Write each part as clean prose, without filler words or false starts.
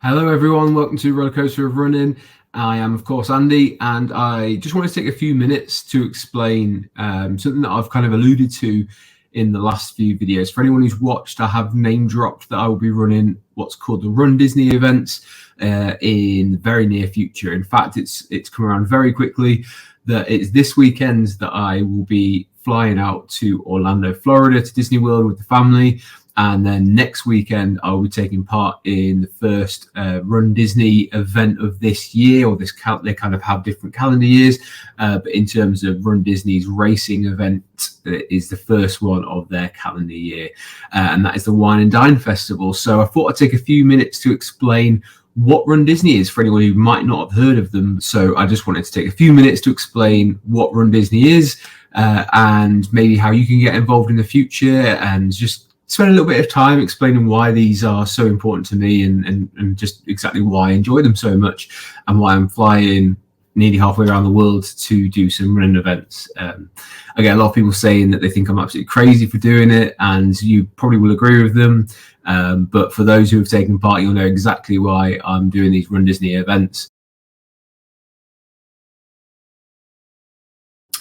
Hello everyone, welcome to Roller Coaster of Running. I am of course Andy, and I just want to take a few minutes to explain something that I've kind of alluded to in the last few videos. For anyone who's watched, I have name dropped that I will be running what's called the runDisney events in the very near future. In fact, it's come around very quickly that it's this weekend that I will be flying out to Orlando, Florida, to Disney World with the family. And then next weekend, I'll be taking part in the first runDisney event of this year, or they kind of have different calendar years. But in terms of runDisney's racing event, it is the first one of their calendar year. And that is the Wine and Dine Festival. So I thought I'd take a few minutes to explain what runDisney is for anyone who might not have heard of them. So I just wanted to take a few minutes to explain what runDisney is and maybe how you can get involved in the future, and just spend a little bit of time explaining why these are so important to me and just exactly why I enjoy them so much and why I'm flying nearly halfway around the world to do some running events. I get a lot of people saying that they think I'm absolutely crazy for doing it, and you probably will agree with them. But for those who have taken part, you'll know exactly why I'm doing these runDisney events.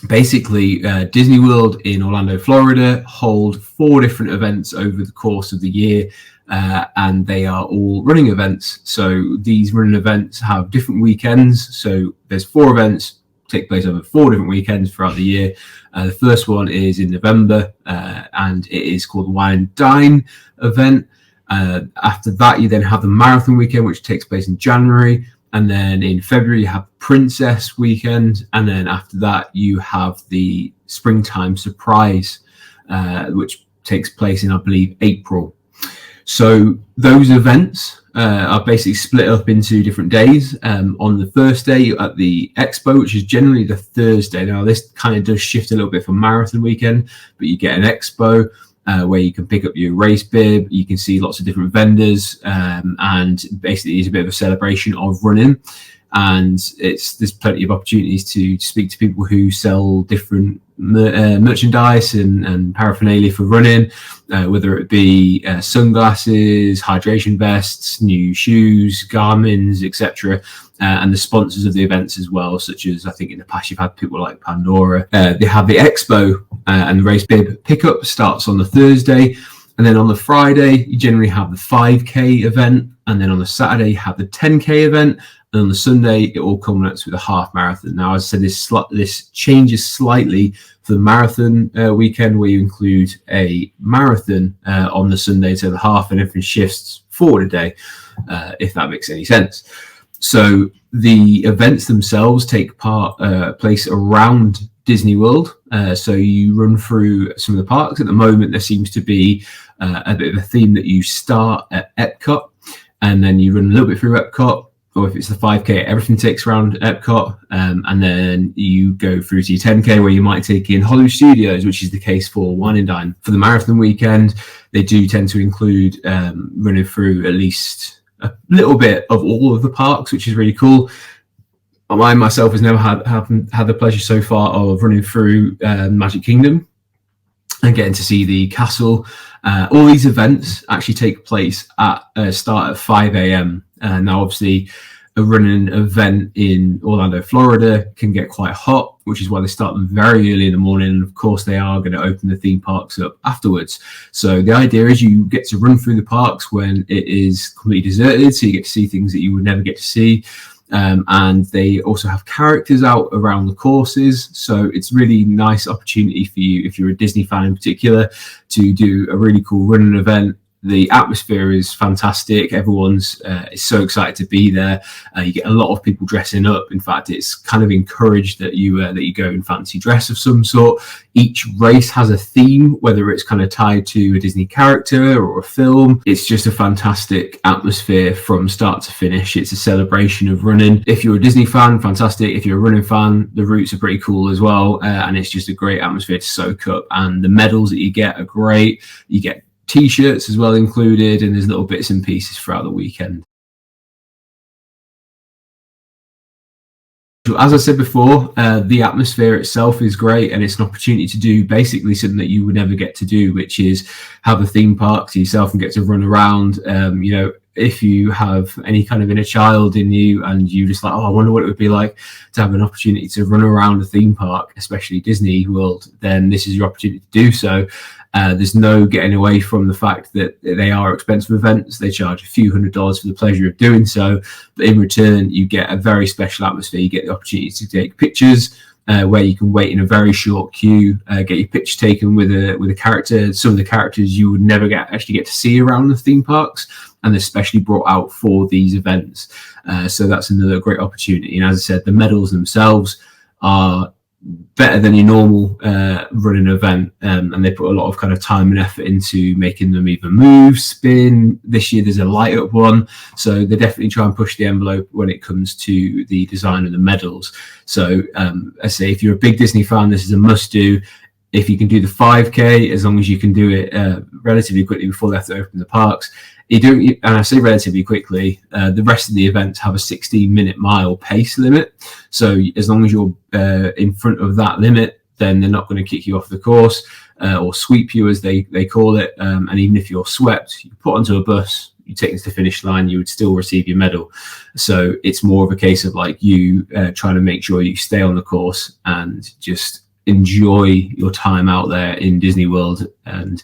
Basically, Disney World in Orlando, Florida hold 4 different events over the course of the year, and they are all running events. So these running events have different weekends. So there's 4 events take place over 4 different weekends throughout the year. The first one is in November, and it is called the Wine and Dine event. After that, you then have the marathon weekend, which takes place in January. And then in February, you have Princess Weekend. And then after that, you have the Springtime Surprise, which takes place in, I believe, April. So those events are basically split up into different days. On the first day, you're at the Expo, which is generally the Thursday. Now, this kind of does shift a little bit from Marathon Weekend, but you get an Expo where you can pick up your race bib. You can see lots of different vendors, and basically it's a bit of a celebration of running. And there's plenty of opportunities to speak to people who sell different merchandise and paraphernalia for running, whether it be sunglasses, hydration vests, new shoes, Garmins, etc. And the sponsors of the events as well, such as, I think in the past you've had people like Pandora. They have the Expo, and the race bib pickup starts on the Thursday. And then on the Friday, you generally have the 5K event. And then on the Saturday, you have the 10K event. And on the Sunday, it all culminates with a half marathon. Now, as I said, this changes slightly for the marathon weekend, where you include a marathon on the Sunday to the half, and everything shifts forward a day, if that makes any sense. So the events themselves take place around Disney World. So you run through some of the parks. At the moment, there seems to be a bit of a theme that you start at Epcot, and then you run a little bit through Epcot. Or if it's the 5K, everything takes around Epcot, and then you go through to your 10K, where you might take in Hollywood Studios, which is the case for Wine and Dine. For the marathon weekend, they do tend to include running through at least a little bit of all of the parks, which is really cool. I myself has never had the pleasure so far of running through Magic Kingdom and getting to see the castle. All these events actually take place at start at 5 a.m. Now, obviously, a running event in Orlando, Florida can get quite hot, which is why they start them very early in the morning. And of course, they are going to open the theme parks up afterwards. So the idea is you get to run through the parks when it is completely deserted. So you get to see things that you would never get to see. And they also have characters out around the courses. So it's really nice opportunity for you, if you're a Disney fan in particular, to do a really cool running event. The atmosphere is fantastic. Everyone's is so excited to be there. You get a lot of people dressing up. In fact, it's kind of encouraged that you go in fancy dress of some sort. Each race has a theme, whether it's kind of tied to a Disney character or a film. It's just a fantastic atmosphere from start to finish. It's a celebration of running. If you're a Disney fan, fantastic. If you're a running fan, the routes are pretty cool as well. And it's just a great atmosphere to soak up. And the medals that you get are great. You get T-shirts as well included, and there's little bits and pieces throughout the weekend. As I said before, the atmosphere itself is great, and it's an opportunity to do basically something that you would never get to do, which is have a theme park to yourself and get to run around. if you have any kind of inner child in you and you just like, oh, I wonder what it would be like to have an opportunity to run around a theme park, especially Disney World, then this is your opportunity to do so. There's no getting away from the fact that they are expensive events. They charge a few $100s for the pleasure of doing so, but in return you get a very special atmosphere. You get the opportunity to take pictures, where you can wait in a very short queue, get your picture taken with a character. Some of the characters you would never actually get to see around the theme parks, and they're specially brought out for these events. So that's another great opportunity. And as I said, the medals themselves are better than your normal running event, and they put a lot of kind of time and effort into making them either move, spin. This year there's a light up one, so they definitely try and push the envelope when it comes to the design of the medals. So I say, if you're a big Disney fan, this is a must do. If you can do the 5K, as long as you can do it relatively quickly before they have to open the parks. And I say relatively quickly, the rest of the events have a 16-minute mile pace limit. So as long as you're in front of that limit, then they're not going to kick you off the course or sweep you, as they call it. And even if you're swept, you put onto a bus, you take it to the finish line, you would still receive your medal. So it's more of a case of like you trying to make sure you stay on the course and just enjoy your time out there in Disney World. And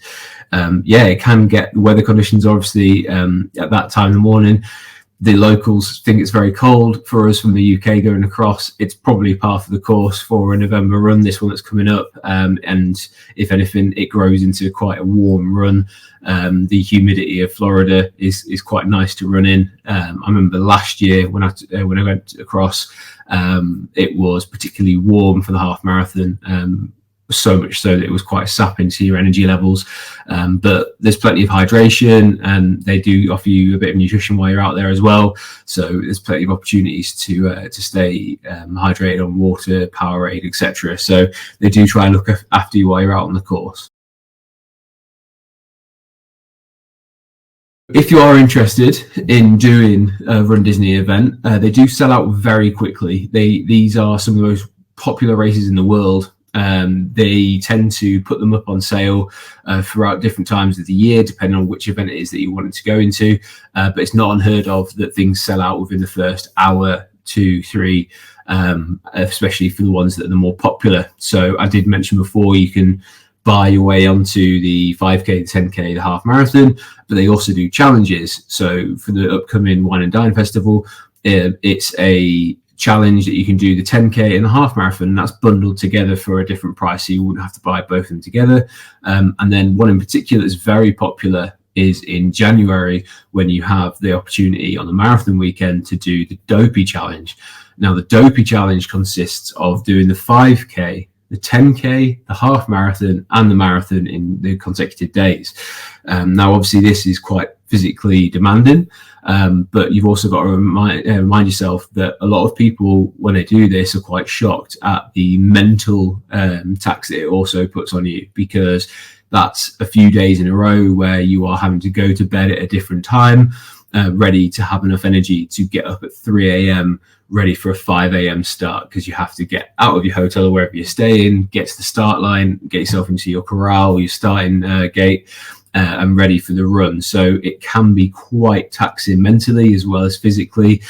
it can get, the weather conditions obviously at that time in the morning, the locals think it's very cold. For us from the UK going across, it's probably par for the course for a November run, this one that's coming up, and if anything, it grows into quite a warm run. The humidity of Florida is quite nice to run in. I remember last year when I went across, it was particularly warm for the half marathon, so much so that it was quite sapping to your energy levels. But there's plenty of hydration, and they do offer you a bit of nutrition while you're out there as well. So there's plenty of opportunities to stay hydrated on water, Powerade, etc. So they do try and look after you while you're out on the course. If you are interested in doing a Run Disney event, they do sell out very quickly. These are some of the most popular races in the world. They tend to put them up on sale throughout different times of the year, depending on which event it is that you wanted to go into. But it's not unheard of that things sell out within the first hour, 2, 3, especially for the ones that are the more popular. So I did mention before, you can buy your way onto the 5K, the 10K, the half marathon, but they also do challenges. So for the upcoming Wine and Dine Festival, it's a challenge that you can do the 10K and the half marathon, and that's bundled together for a different price, so you wouldn't have to buy both of them together. And then one in particular that's very popular is in January, when you have the opportunity on the marathon weekend to do the Dopey Challenge. Now, the Dopey Challenge consists of doing the 5K, the 10K, the half marathon, and the marathon in the consecutive days. Now, obviously, this is quite physically demanding, but you've also got to remind yourself that a lot of people, when they do this, are quite shocked at the mental tax that it also puts on you, because that's a few days in a row where you are having to go to bed at a different time, ready to have enough energy to get up at 3 a.m. ready for a 5 a.m. start, because you have to get out of your hotel or wherever you're staying, get to the start line, get yourself into your corral, your starting gate, and ready for the run. So it can be quite taxing mentally as well as physically.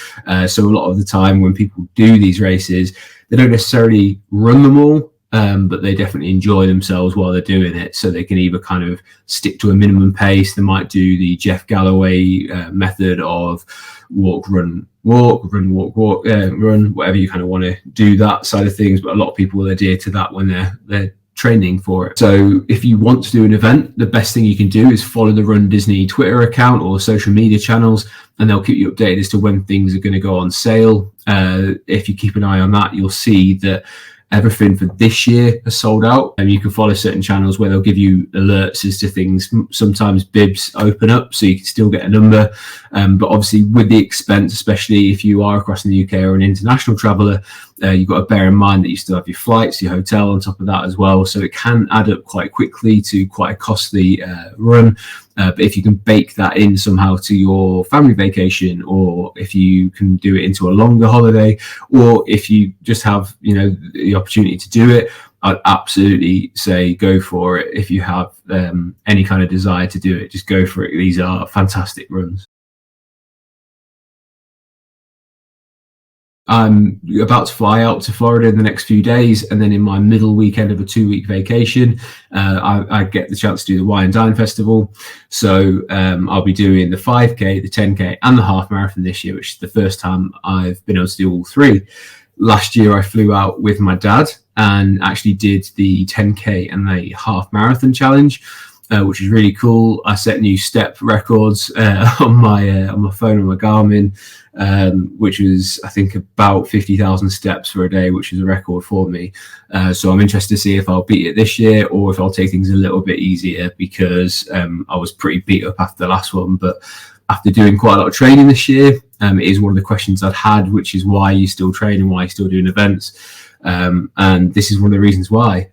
So a lot of the time when people do these races, they don't necessarily run them all, but they definitely enjoy themselves while they're doing it. So they can either kind of stick to a minimum pace. They might do the Jeff Galloway method of walk, run, walk, run, walk, walk, run, whatever you kind of want to do, that side of things. But a lot of people will adhere to that when they're training for it. So if you want to do an event, the best thing you can do is follow the Run Disney Twitter account or social media channels, and they'll keep you updated as to when things are going to go on sale. If you keep an eye on that, you'll see that everything for this year has sold out, and you can follow certain channels where they'll give you alerts as to things. Sometimes bibs open up, so you can still get a number, but obviously with the expense, especially if you are across in the UK or an international traveller, you've got to bear in mind that you still have your flights, your hotel on top of that as well, so it can add up quite quickly to quite a costly run. But if you can bake that in somehow to your family vacation, or if you can do it into a longer holiday, or if you just have, the opportunity to do it, I'd absolutely say go for it. If you have any kind of desire to do it, just go for it. These are fantastic runs. I'm about to fly out to Florida in the next few days, and then in my middle weekend of a 2-week vacation, I get the chance to do the Dine festival. So I'll be doing the 5K, the 10K, and the half marathon this year, which is the first time I've been able to do all three. Last year, I flew out with my dad and actually did the 10K and the half marathon challenge, which is really cool. I set new step records on my phone, on my Garmin, which was, I think, about 50,000 steps for a day, which is a record for me. So I'm interested to see if I'll beat it this year or if I'll take things a little bit easier, because I was pretty beat up after the last one. But after doing quite a lot of training this year, it is one of the questions I'd had, which is why you still train and why you're still doing events. And this is one of the reasons why.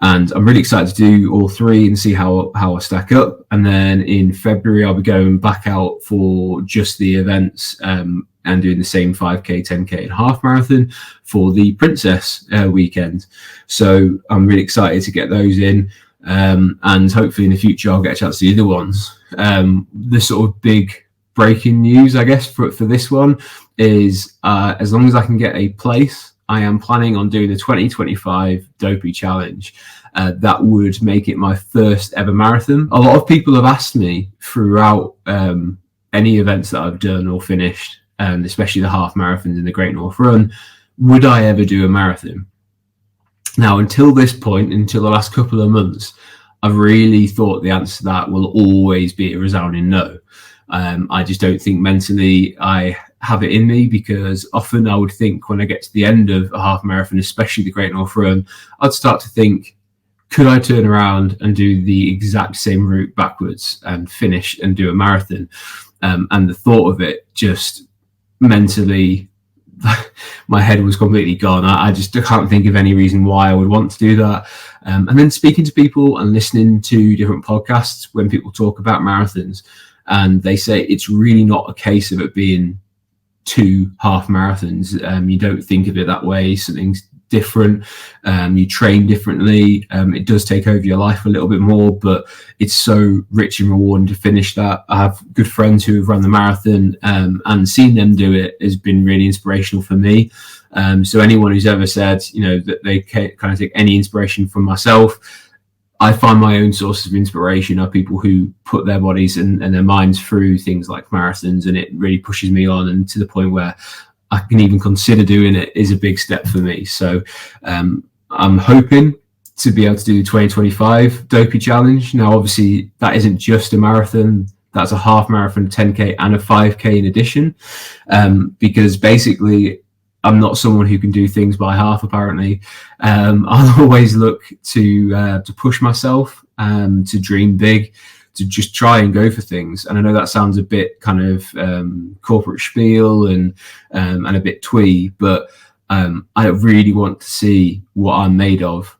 And I'm really excited to do all three and see how I stack up. And then in February, I'll be going back out for just the events and doing the same 5K, 10K and half marathon for the Princess weekend. So I'm really excited to get those in. And hopefully in the future, I'll get a chance to do the other ones. The sort of big breaking news, I guess, for this one is as long as I can get a place, I am planning on doing the 2025 Dopey Challenge. That would make it my first ever marathon. A lot of people have asked me throughout any events that I've done or finished, especially the half marathons in the Great North Run, would I ever do a marathon? Now, until this point, until the last couple of months, I've really thought the answer to that will always be a resounding no. I just don't think mentally I have it in me, because often I would think when I get to the end of a half marathon, especially the Great North Run, I'd start to think, could I turn around and do the exact same route backwards and finish and do a marathon? And the thought of it just mentally, my head was completely gone. I just can't think of any reason why I would want to do that. And then speaking to people and listening to different podcasts when people talk about marathons, and they say it's really not a case of it being 2 half marathons. You don't think of it that way. Something's different. You train differently. It does take over your life a little bit more, but it's so rich and rewarding to finish that. I have good friends who have run the marathon, and seeing them do it has been really inspirational for me. So anyone who's ever said, that they kind of take any inspiration from myself, I find my own sources of inspiration are people who put their bodies and their minds through things like marathons, and it really pushes me on, and to the point where I can even consider doing it is a big step for me. So I'm hoping to be able to do the 2025 Dopey Challenge. Now, obviously, that isn't just a marathon. That's a half marathon, 10K and a 5K in addition, because basically I'm not someone who can do things by half, apparently. I'll always look to push myself, to dream big, to just try and go for things. And I know that sounds a bit kind of corporate spiel and a bit twee, but I really want to see what I'm made of.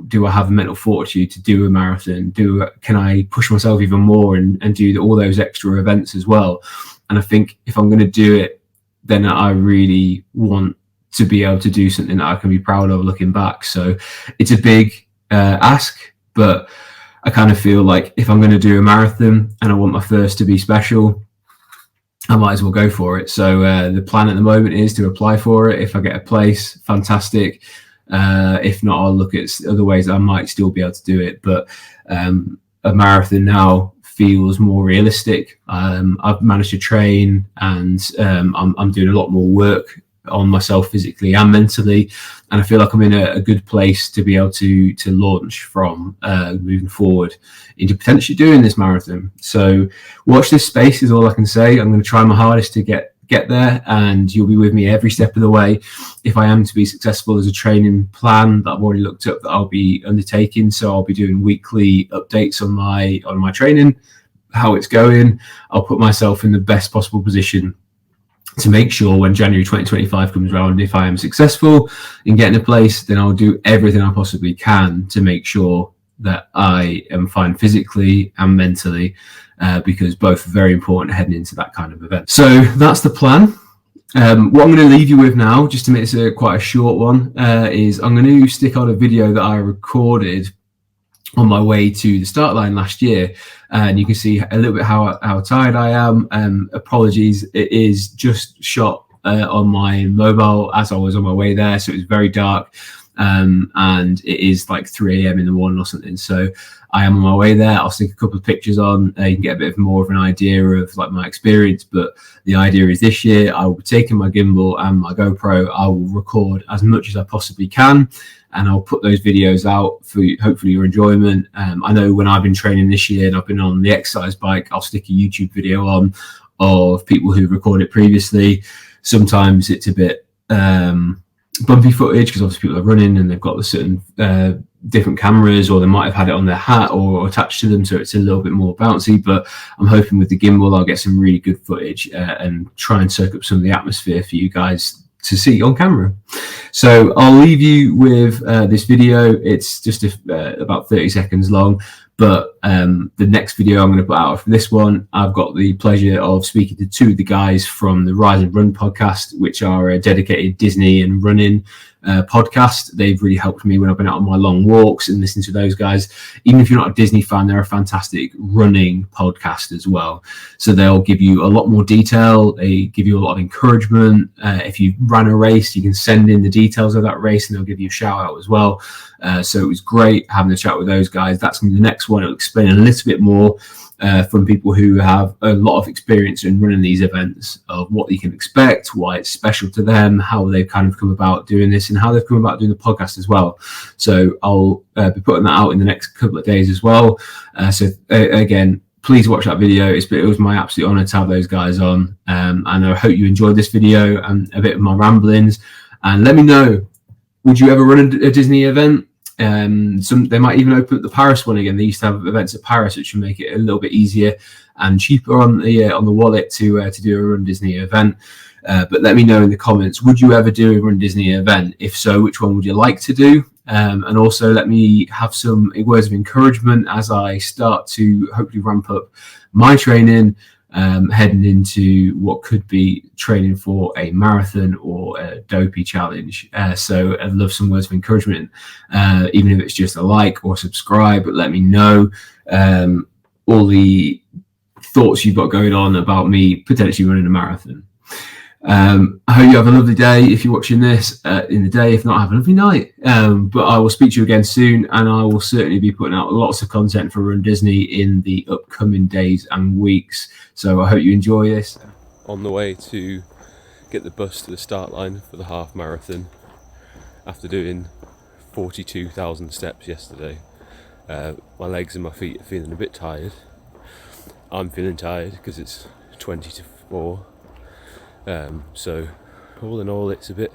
Do I have the mental fortitude to do a marathon? Can I push myself even more and do all those extra events as well? And I think if I'm going to do it, then I really want to be able to do something that I can be proud of looking back. So it's a big ask, but I kind of feel like if I'm going to do a marathon and I want my first to be special, I might as well go for it. So the plan at the moment is to apply for it. If I get a place, fantastic. If not, I'll look at other ways I might still be able to do it. But a marathon now feels more realistic. I've managed to train, and I'm doing a lot more work on myself physically and mentally, and I feel like I'm in a good place to be able to launch from moving forward into potentially doing this marathon. So watch this space is all I can say. I'm going to try my hardest to get there, and you'll be with me every step of the way. If I am to be successful, as a training plan that I've already looked up that I'll be undertaking. So I'll be doing weekly updates on my training, how it's going. I'll put myself in the best possible position to make sure when January 2025 comes around, if I am successful in getting a place, then I'll do everything I possibly can to make sure that I am fine physically and mentally, because both are very important heading into that kind of event. So that's the plan. What I'm going to leave you with now, just to make this quite a short one, is I'm going to stick on a video that I recorded on my way to the start line last year, and you can see a little bit how tired I am. Apologies, it is just shot on my mobile as I was on my way there, so it was very dark. And it is like 3 a.m. in the morning or something. So I am on my way there. I'll stick a couple of pictures on. You can get a bit more of an idea of like my experience. But the idea is this year I will be taking my gimbal and my GoPro. I will record as much as I possibly can, and I'll put those videos out for hopefully your enjoyment. I know when I've been training this year and I've been on the exercise bike, I'll stick a YouTube video on of people who recorded previously. Sometimes it's a bit bumpy footage because obviously people are running and they've got the certain different cameras, or they might have had it on their hat or attached to them, so it's a little bit more bouncy. But I'm hoping with the gimbal I'll get some really good footage and try and soak up some of the atmosphere for you guys to see on camera. So I'll leave you with this video. It's just about 30 seconds long, but the next video I'm going to put out for this one, I've got the pleasure of speaking to two of the guys from the Rise and Run podcast, which are a dedicated Disney and running podcast. They've really helped me when I've been out on my long walks and listening to those guys. Even if you're not a Disney fan, they're a fantastic running podcast as well. So they'll give you a lot more detail. They give you a lot of encouragement. If you ran a race, you can send in the details of that race and they'll give you a shout out as well. So it was great having a chat with those guys. That's going to be the next one. It'll explain a little bit more from people who have a lot of experience in running these events, of what you can expect, why it's special to them, how they've kind of come about doing this, and how they've come about doing the podcast as well. So I'll be putting that out in the next couple of days as well. Again, please watch that video. It was my absolute honor to have those guys on, and I hope you enjoyed this video and a bit of my ramblings. And let me know, would you ever run a Disney event? They might even open up the Paris one again. They used to have events at Paris, which should make it a little bit easier and cheaper on the wallet to do a Run Disney event. But let me know in the comments, would you ever do a Run Disney event? If so, which one would you like to do? And also let me have some words of encouragement as I start to hopefully ramp up my training, heading into what could be training for a marathon or a dopey challenge. So I'd love some words of encouragement, even if it's just a like or subscribe. But let me know all the thoughts you've got going on about me potentially running a marathon. I hope you have a lovely day if you're watching this in the day. If not, have a lovely night. But I will speak to you again soon, and I will certainly be putting out lots of content for Run Disney in the upcoming days and weeks. So I hope you enjoy this. On the way to get the bus to the start line for the half marathon after doing 42,000 steps yesterday. My legs and my feet are feeling a bit tired. I'm feeling tired because it's 20 to 4. So all in all, it's a bit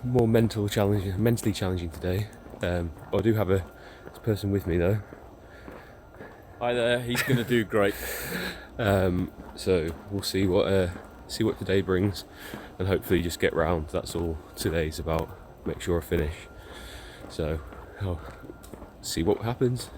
more mentally challenging today. I do have a person with me though. Hi there, he's going to do great. So we'll see what today brings, and hopefully just get round. That's all today's about. Make sure I finish. So I'll see what happens.